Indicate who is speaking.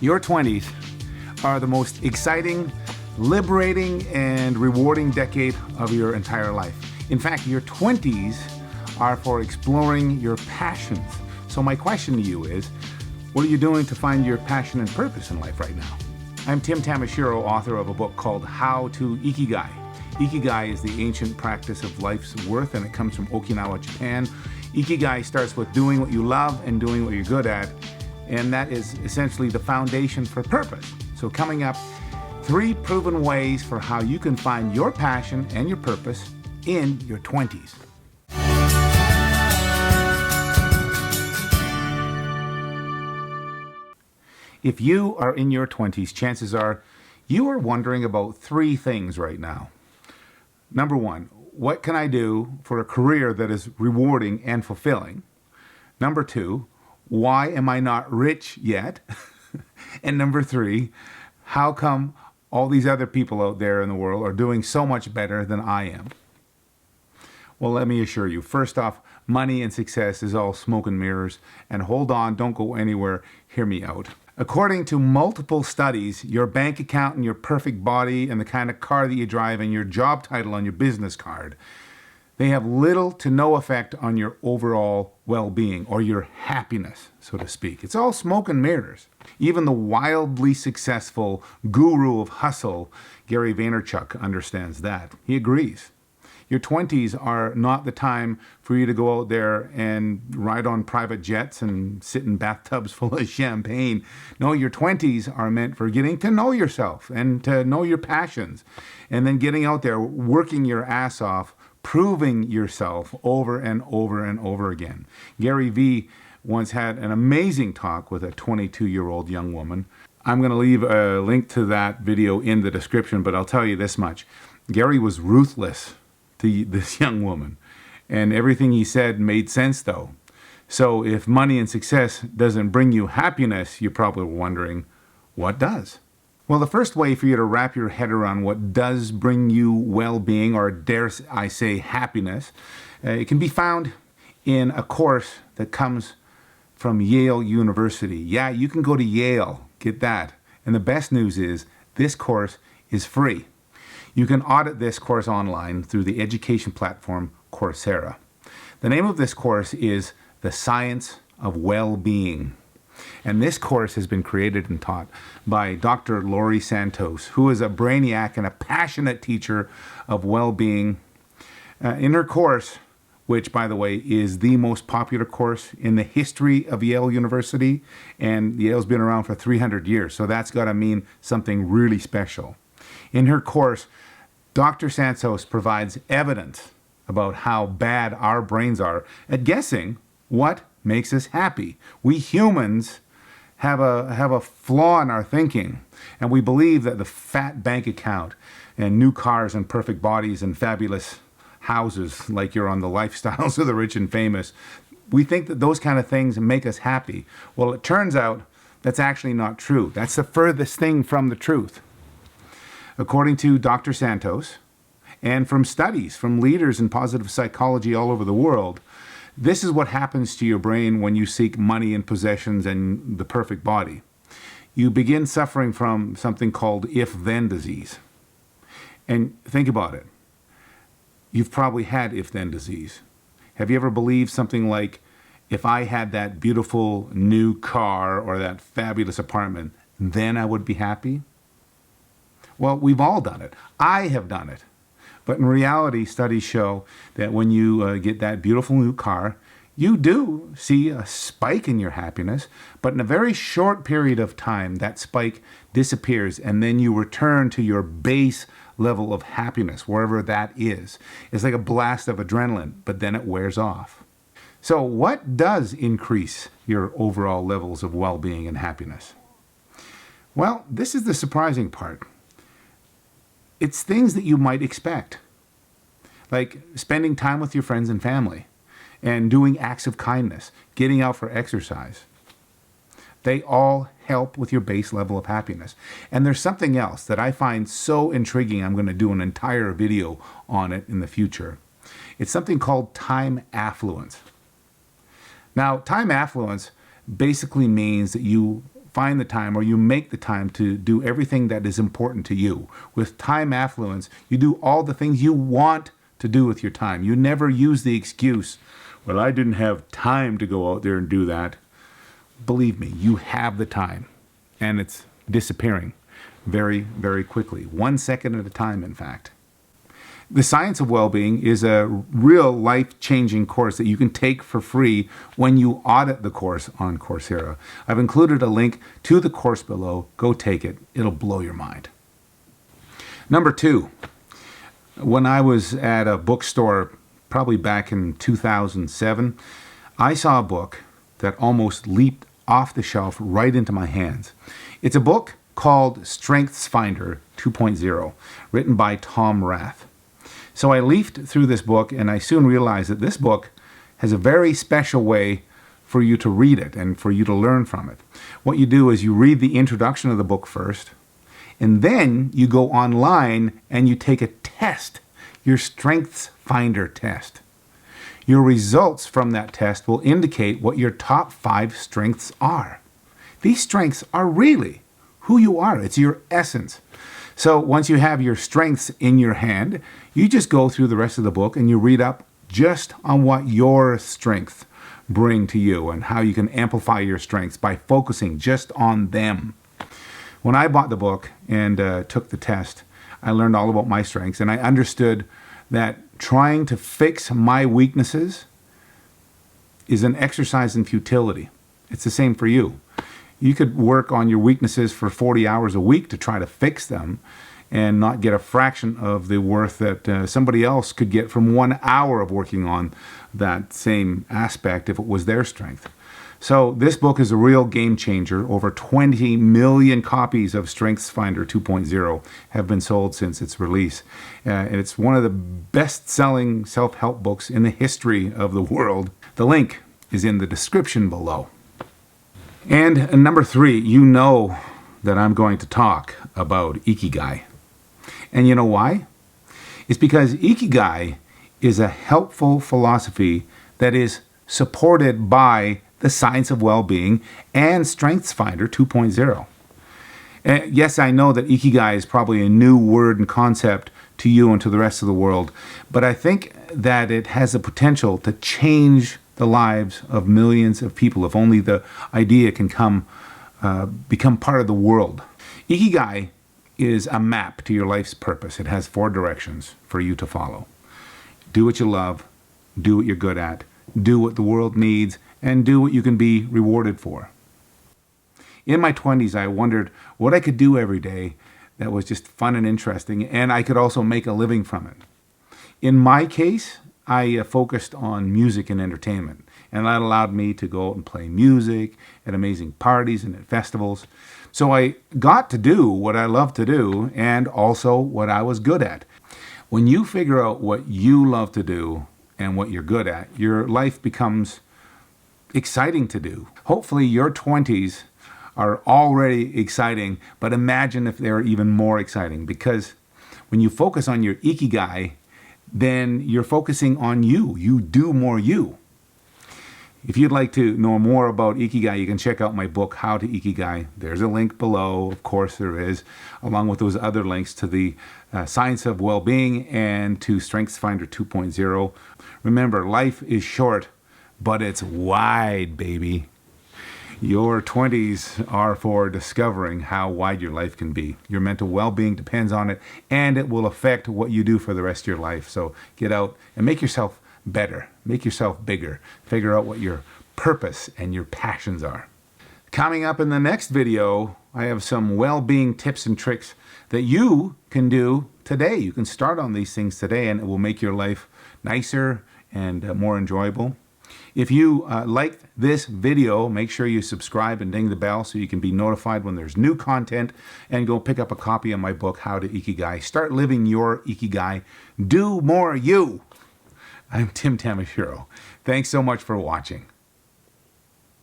Speaker 1: Your 20s are the most exciting, liberating, and rewarding decade of your entire life. In fact, your 20s are for exploring your passions. So my question to you is, what are you doing to find your passion and purpose in life right now? I'm Tim Tamashiro, author of a book called To Ikigai. Ikigai is the ancient practice of life's worth, and it comes from Okinawa, Japan. Ikigai starts with doing what you love and doing what you're good at, and that is essentially the foundation for purpose. So coming up, 3 proven ways for how you can find your passion and your purpose in your 20s. If you are in your 20s, chances are you are wondering about 3 things right now. Number 1, what can I do for a career that is rewarding and fulfilling? Number 2, why am I not rich yet? And number 3, how come all these other people out there in the world are doing so much better than I am? Well, let me assure you, first off, money and success is all smoke and mirrors. And hold on, don't go anywhere, hear me out. According to multiple studies, your bank account and your perfect body and the kind of car that you drive and your job title on your business card, they have little to no effect on your overall well-being or your happiness, so to speak. It's all smoke and mirrors. Even the wildly successful guru of hustle, Gary Vaynerchuk, understands that. He agrees. Your 20s are not the time for you to go out there and ride on private jets and sit in bathtubs full of champagne. No, your 20s are meant for getting to know yourself and to know your passions, and then getting out there, working your ass off, proving yourself over and over and over again. Gary V once had an amazing talk with a 22-year-old young woman. I'm going to leave a link to that video in the description, but I'll tell you this much. Gary was ruthless to this young woman, and everything he said made sense though. So if money and success doesn't bring you happiness, you're probably wondering, what does? Well, the first way for you to wrap your head around what does bring you well-being, or dare I say happiness, it can be found in a course that comes from Yale University. Yeah, you can go to Yale, get that. And the best news is this course is free. You can audit this course online through the education platform Coursera. The name of this course is The Science of Well-Being. And this course has been created and taught by Dr. Laurie Santos, who is a brainiac and a passionate teacher of well-being. In her course, which, by the way, is the most popular course in the history of Yale University, and Yale's been around for 300 years, so that's got to mean something really special. In her course, Dr. Santos provides evidence about how bad our brains are at guessing what makes us happy. We humans have a flaw in our thinking, and we believe that the fat bank account and new cars and perfect bodies and fabulous houses, like you're on the lifestyles of the rich and famous, we think that those kind of things make us happy. Well, it turns out that's actually not true. That's the furthest thing from the truth. According to Dr. Santos, and from studies from leaders in positive psychology all over the world, this is what happens to your brain when you seek money and possessions and the perfect body. You begin suffering from something called if-then disease. And think about it. You've probably had if-then disease. Have you ever believed something like, if I had that beautiful new car or that fabulous apartment, then I would be happy? Well, we've all done it. I have done it. But in reality, studies show that when you get that beautiful new car, you do see a spike in your happiness, but in a very short period of time, that spike disappears, and then you return to your base level of happiness, wherever that is. It's like a blast of adrenaline, but then it wears off. So what does increase your overall levels of well-being and happiness? Well, this is the surprising part. It's things that you might expect, like spending time with your friends and family and doing acts of kindness, getting out for exercise. They all help with your base level of happiness. And there's something else that I find so intriguing, I'm going to do an entire video on it in the future. It's something called time affluence. Now, time affluence basically means that you find the time, or you make the time to do everything that is important to you. With time affluence, you do all the things you want to do with your time. You never use the excuse, well, I didn't have time to go out there and do that. Believe me, you have the time, and it's disappearing very, very quickly. 1 second at a time, in fact. The Science of Wellbeing is a real life-changing course that you can take for free when you audit the course on Coursera. I've included a link to the course below. Go take it. It'll blow your mind. Number 2, when I was at a bookstore probably back in 2007, I saw a book that almost leaped off the shelf right into my hands. It's a book called StrengthsFinder 2.0, written by Tom Rath. So I leafed through this book, and I soon realized that this book has a very special way for you to read it and for you to learn from it. What you do is you read the introduction of the book first, and then you go online and you take a test, your StrengthsFinder test. Your results from that test will indicate what your top 5 strengths are. These strengths are really who you are. It's your essence. So once you have your strengths in your hand, you just go through the rest of the book and you read up just on what your strengths bring to you and how you can amplify your strengths by focusing just on them. When I bought the book and took the test, I learned all about my strengths, and I understood that trying to fix my weaknesses is an exercise in futility. It's the same for you. You could work on your weaknesses for 40 hours a week to try to fix them and not get a fraction of the worth that somebody else could get from 1 hour of working on that same aspect if it was their strength. So this book is a real game changer. Over 20 million copies of StrengthsFinder 2.0 have been sold since its release. And it's one of the best-selling self-help books in the history of the world. The link is in the description below. And number 3, you know that I'm going to talk about Ikigai. And you know why? It's because Ikigai is a helpful philosophy that is supported by the Science of Wellbeing and StrengthsFinder 2.0. And yes, I know that Ikigai is probably a new word and concept to you and to the rest of the world, but I think that it has the potential to change the lives of millions of people if only the idea can become part of the world. Ikigai is a map to your life's purpose. It has 4 directions for you to follow. Do what you love, do what you're good at, do what the world needs, and do what you can be rewarded for. In my 20s, I wondered what I could do every day that was just fun and interesting, and I could also make a living from it. In my case, I focused on music and entertainment, and that allowed me to go out and play music at amazing parties and at festivals. So I got to do what I love to do and also what I was good at. When you figure out what you love to do and what you're good at, your life becomes exciting to do. Hopefully your 20s are already exciting, but imagine if they're even more exciting, because when you focus on your Ikigai, then you're focusing on you. You do more you. If you'd like to know more about Ikigai, you can check out my book, How to Ikigai. There's a link below, of course there is, along with those other links to the Science of Wellbeing and to StrengthsFinder 2.0. Remember, life is short, but it's wide, baby. Your 20s are for discovering how wide your life can be. Your mental well-being depends on it, and it will affect what you do for the rest of your life. So get out and make yourself better. Make yourself bigger. Figure out what your purpose and your passions are. Coming up in the next video, I have some well-being tips and tricks that you can do today. You can start on these things today, and it will make your life nicer and more enjoyable. If you liked this video, make sure you subscribe and ding the bell so you can be notified when there's new content, and go pick up a copy of my book, How to Ikigai. Start living your Ikigai. Do more you. I'm Tim Tamashiro. Thanks so much for watching.